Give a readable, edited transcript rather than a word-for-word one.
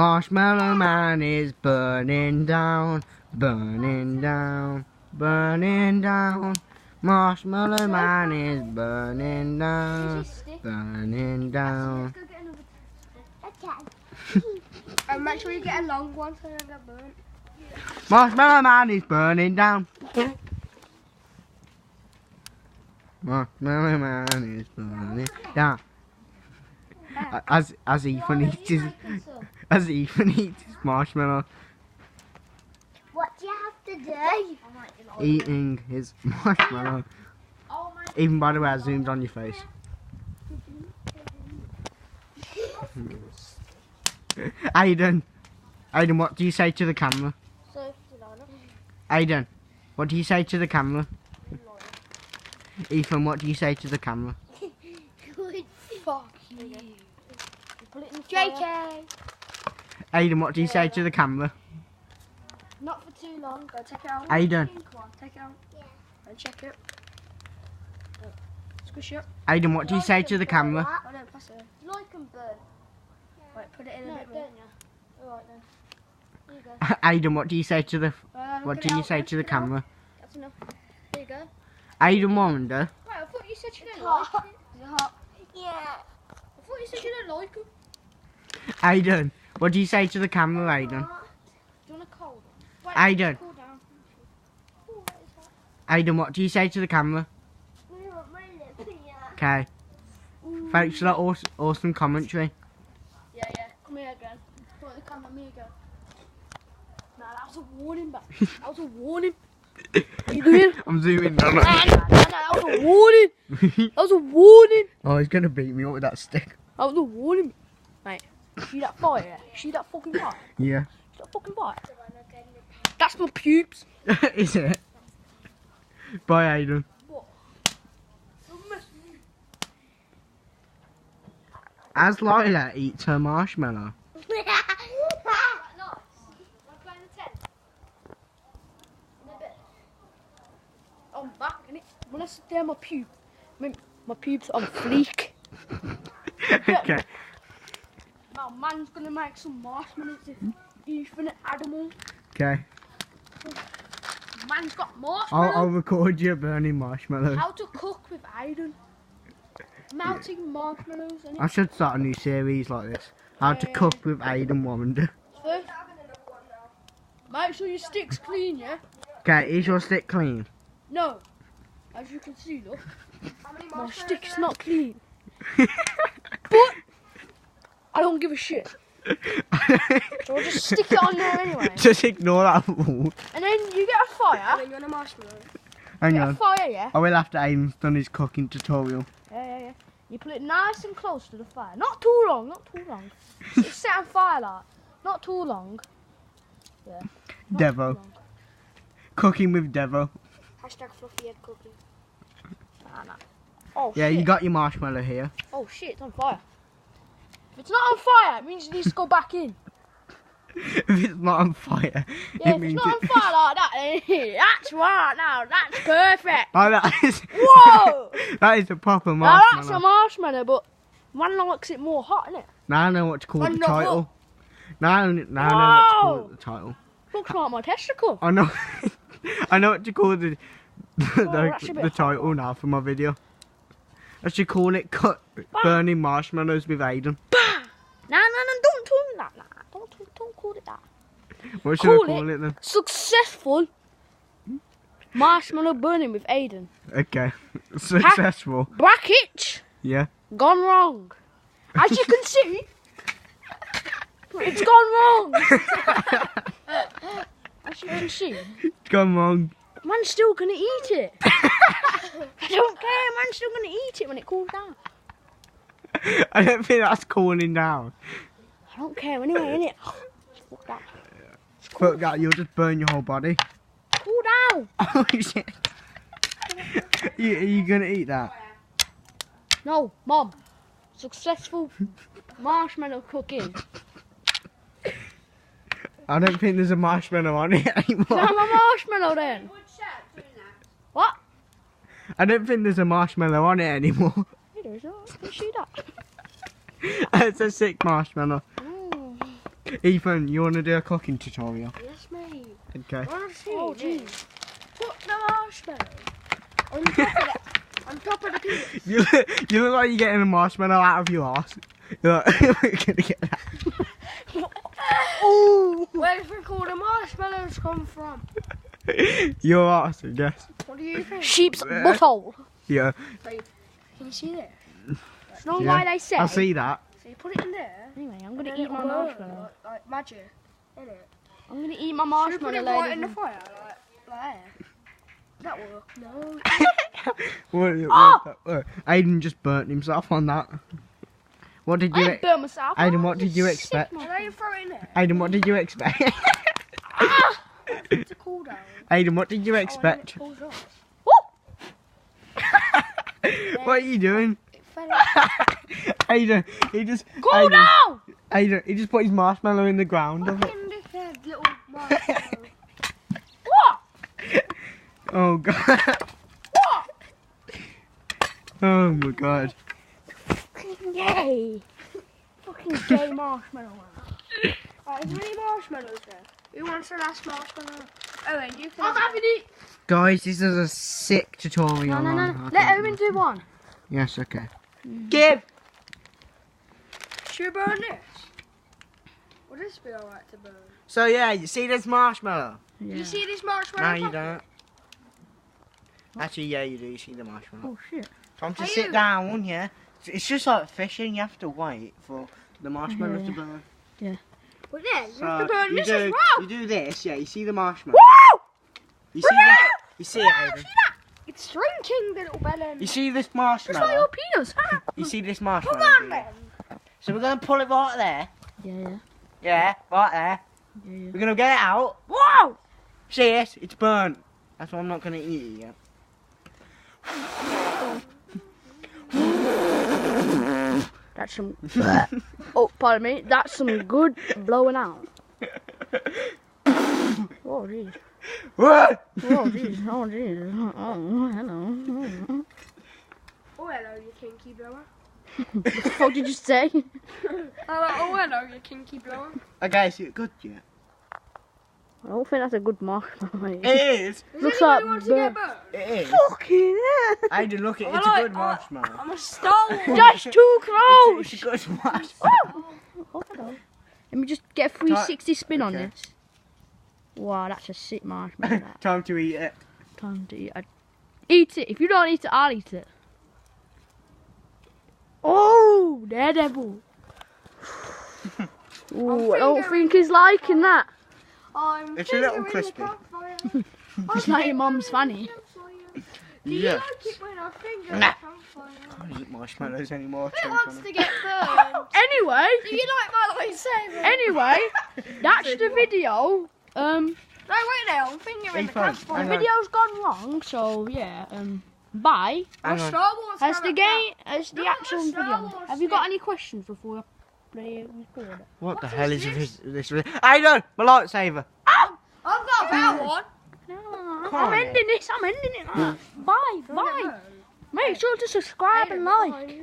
Marshmallow Man is burning down, burning down, burning down. Marshmallow Man is burning down, burning down. And make sure you get a long one so you don't get burnt. Marshmallow Man is burning down. Marshmallow Man is burning down. As Ethan eats his marshmallow. What do you have to do? Eating his marshmallow. Even by the way, I zoomed on your face. Aiden, what do you say to the camera? Aiden, what do you say to the camera? Ethan, what do you say to the camera? Fuck you. JK. Aiden, what do you say to the camera? Not for too long. Go take it out. Aiden. Come on, take it out. Yeah. And check it. Squish it. Aiden, what do you say to the camera? Oh, no, pass it. Like and burn. Yeah. Wait, put it in a bit more. Don't you? Alright then. There you go. Aiden, what do you say to the camera? That's enough. There you go. Aiden Wonder. Wait, I thought you said you didn't like it. Is it hot? Yeah. I thought you said you don't like it. Aiden, what do you say to the camera, Aiden? Do you want a cold one? Wait, Aiden. Cool down. Ooh, that is hot. Aiden, what do you say to the camera? Okay. Thanks for that awesome commentary. Yeah. Come here again. Put the camera on me again. Nah, that was a warning, but that was a warning. What are you doing? I'm zooming. No. Nah, that was a warning. That was a warning. Oh, he's gonna beat me up with that stick. That was a warning. Mate, see that fire? See that fucking fire? Yeah. See that fucking fire? That's my pubes. Is it? Bye, Aiden. What? As Lila eats her marshmallow. I'm back, innit? When I sit there, my pubes on fleek. Okay. Now, man's gonna make some marshmallows if Ethan and Adam. Okay. Man's got marshmallows. I'll record you burning marshmallows. How to cook with Aiden. Melting marshmallows. Innit? I should start a new series like this. How to cook with Aiden Wonder. First, make sure your stick's clean, yeah? Okay, is your stick clean? No. As you can see, look. My stick's not clean. But I don't give a shit. So I'll just stick it on there anyway. Just ignore that wall. And then you get a fire. And then you're on a marshmallow. Hang Get on. a fire, yeah? I will after Aiden's done his cooking tutorial. Yeah. You put it nice and close to the fire. Not too long, not too long. It's set on fire like. Not too long. Yeah. Not Devo. too long. Cooking with Devo. Hashtag fluffy head cooking. Nah. Oh, Yeah, shit. you got your marshmallow here. Oh shit, it's on fire. If it's not on fire, it means it needs to go back in. If it's not on fire, Yeah, it if it's means not on fire like that, then that's right now. That's perfect. Oh, that is. Whoa! That is a proper Now marshmallow. that's a marshmallow, but one likes it more hot, innit? Now I know what to call One the not title. Now I know what to call Whoa! the title. Looks like my testicle. I know. I know what to call the that's a bit the title now for my video. I should call it burning marshmallows with Aiden. Bah! No, don't call it that. Don't call it that. What should I call it then? Successful marshmallow burning with Aiden. Okay. Successful. Bracket Yeah. gone wrong. As you can see, it's gone wrong. As you can see, Come on. man's still gonna eat it. I don't care, man's still gonna eat it when it cools down. I don't think that's cooling down. I don't care anyway, innit? Fuck that. Fuck that, you'll just burn your whole body. Cool down. Oh shit. Are you gonna eat that? No, Mom. Successful marshmallow cooking. I don't think there's a marshmallow on it anymore. Can I have a marshmallow then? What? I don't think there's a marshmallow on it anymore. Hey, there's not. Can you see that? It's a sick marshmallow. Mm. Ethan, you want to do a cooking tutorial? Yes, mate. Okay. Oh, jeez. Put the marshmallow on top of it. On top of the piece. You look like you're getting a marshmallow out of your arse. You're like, we're gonna get that. Oh! Where do you think all the marshmallows come from? Your arse, I guess. What do you think? Sheep's butthole. Yeah. Wait, can you see this? It's not why they say. I see that. So you put it in there. Anyway, I'm gonna eat my marshmallow. Like magic, innit? I'm gonna eat my marshmallow. Should we put it right in the fire, like there? That work? No. Aiden just burnt himself on that. What did you? I burnt myself. Aiden, what did you expect? Did I throw it in there? Aiden, what did you expect? It's a cool down. Aiden, what did you expect? Oh, What are you doing? it fell out. Aiden, he just. Cool down! Aiden, he just put his marshmallow in the ground. Fucking dickhead, little marshmallow. What? Oh god. What? Oh my god. Fucking gay. Fucking gay marshmallow. Right, is there any marshmallows there? Who wants the last marshmallow? Owen, you can. I'm having it. Guys, this is a sick tutorial. No. Let Owen do one. Yes, okay. Give! Should we burn this? Would this be alright to burn? So yeah, you see this marshmallow? You see this marshmallow? No, you don't. Actually, yeah, you do. You see the marshmallow. Oh shit. Time to sit down, yeah? It's just like fishing. You have to wait for the marshmallow to burn. Yeah. But yeah, you have to burn this as well. You do this, yeah. You see the marshmallow. Woo! You see that? You see it, Aiden? See that? It's shrinking, the little bellend. You see this It's like your marshmallow? penis. You see this marshmallow? Come on, do then. you? So we're gonna pull it right there. Yeah. Yeah, right there. Yeah. We're gonna get it out. Whoa! See it? It's burnt. That's why I'm not gonna eat it yet. That's some. Oh, pardon me. That's some good blowing out. Oh jeez. What? Oh jeez. Oh jeez. Oh hello. Oh hello, you kinky blower. What the fuck did you say? Oh hello, you kinky blower. Okay, so it's good yet? I don't think that's a good marshmallow. It is. Looks like It is. fucking hell. Aiden, look, it's a good marshmallow. I'm a stone. That's too close. It's a good marshmallow. Oh, hello. Let me just get a 360 spin on Okay. this. Wow, that's a sick marshmallow. That. Time to eat it. Time to eat. Eat it. If you don't eat it, I'll eat it. Oh, daredevil. Ooh, I don't think he's liking that. It's a little crispy. It's like your mum's fanny. Yeah. Nah. I can't eat marshmallows anymore. It wants to get burned. Anyway. Do you like my lightsaber? Anyway, that's the video. No, wait there. I'm fingering the campfire. The video's gone wrong, so yeah. Bye. Hang on. As the game, as the actual video. Have you got any questions before I play record it? What the hell is this? Aiden, my lightsaber. I've got a better one. No, Come I'm on, ending this. I'm ending it. Bye. Bye. Make sure to subscribe and like.